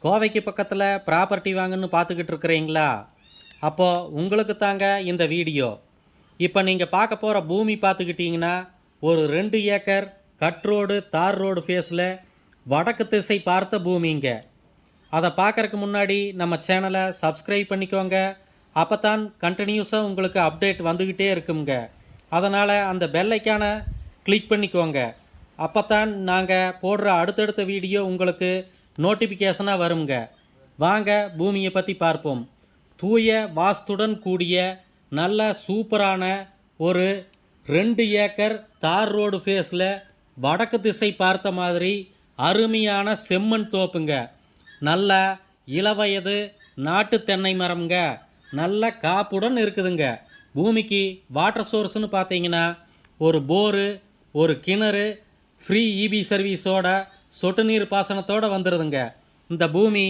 கோவைக்கு பக்கத்தில் ப்ராப்பர்ட்டி வாங்கன்னு பார்த்துக்கிட்டு இருக்கிறீங்களா? அப்போது உங்களுக்கு தாங்க இந்த வீடியோ. இப்போ நீங்கள் பார்க்க போகிற பூமி பார்த்துக்கிட்டிங்கன்னா ஒரு 2 ஏக்கர் கட் ரோடு தார் ரோடு ஃபேஸில் வடக்கு திசை பார்த்த பூமிங்க. அதை பார்க்குறக்கு முன்னாடி நம்ம சேனலை சப்ஸ்கிரைப் பண்ணிக்கோங்க. அப்போ தான் கண்டினியூஸாக உங்களுக்கு அப்டேட் வந்துக்கிட்டே இருக்குங்க. அதனால் அந்த பெல் ஐக்கானை கிளிக் பண்ணிக்கோங்க. அப்போ தான் நாங்கள் போடுற அடுத்தடுத்த வீடியோ உங்களுக்கு நோட்டிஃபிகேஷனாக வருங்க. வாங்க பூமியை பற்றி பார்ப்போம். தூய வாஸ்துடன் கூடிய நல்ல சூப்பரான ஒரு 2 ஏக்கர் தார் ரோடு ஃபேஸில் வடக்கு திசை பார்த்த மாதிரி அருமையான செம்மண் தோப்புங்க. நல்ல இளவயது நாட்டு தென்னை மரம்ங்க. நல்ல காப்புடன் இருக்குதுங்க. பூமிக்கு வாட்டர் சோர்ஸ்னு பார்த்தீங்கன்னா ஒரு போரு, ஒரு கிணறு, ஃப்ரீ இபி சர்வீஸோட சொட்டு நீர் பாசனத்தோடு வந்துடுதுங்க. இந்த பூமி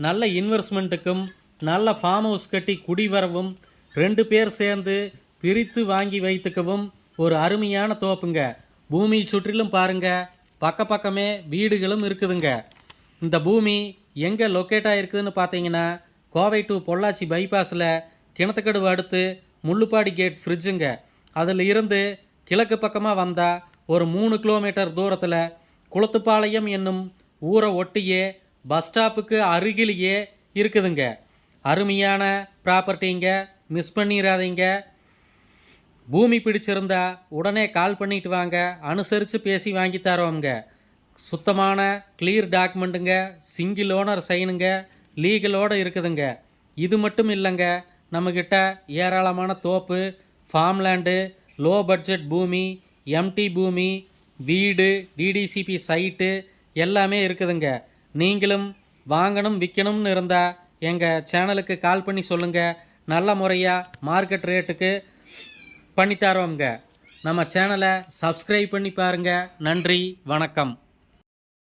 நல்ல இன்வெஸ்ட்மெண்ட்டுக்கும் நல்ல ஃபார்ம் ஹவுஸ் கட்டி குடிவரவும் 2 பேர் சேர்ந்து பிரித்து வாங்கி வைத்துக்கவும் ஒரு அருமையான தோப்புங்க. பூமி சுற்றிலும் பாருங்க, பக்கமே வீடுகளும் இருக்குதுங்க. இந்த பூமி எங்கே லொக்கேட் ஆகிருக்குதுன்னு பார்த்தீங்கன்னா கோவை டு பொள்ளாச்சி பைபாஸில் கிணத்துக்கடுவு அடுத்து முள்ளுப்பாடி கேட் ஃப்ரிட்ஜுங்க. அதில் இருந்து கிழக்கு பக்கமாக வந்தால் ஒரு 3 கிலோமீட்டர் தூரத்தில் குளத்துப்பாளையம் என்னும் ஊரை ஒட்டியே பஸ் ஸ்டாப்புக்கு அருகிலேயே இருக்குதுங்க. அருமையான ப்ராப்பர்ட்டிங்க, மிஸ் பண்ணிடாதீங்க. பூமி பிடிச்சிருந்தா உடனே கால் பண்ணிட்டு வாங்க, அனுசரித்து பேசி வாங்கி தரோங்க. சுத்தமான கிளியர் டாக்குமெண்ட்டுங்க, சிங்கிள் ஓனர் சைனுங்க, லீகலோடு இருக்குதுங்க. இது மட்டும் இல்லைங்க, நம்மக்கிட்ட ஏராளமான தோப்பு, ஃபார்ம்லேண்டு, லோ பட்ஜெட் பூமி, எம்டி பூமி, வீடு, டிடிசிபி சைட்டு எல்லாமே இருக்குதுங்க. நீங்களும் வாங்கணும் விற்கணும்னு இருந்தால் எங்கள் சேனலுக்கு கால் பண்ணி சொல்லுங்கள். நல்ல முறையாக மார்க்கெட் ரேட்டுக்கு பண்ணித்தரோங்க. நம்ம சேனலை சப்ஸ்கிரைப் பண்ணி பாருங்கள். நன்றி, வணக்கம்.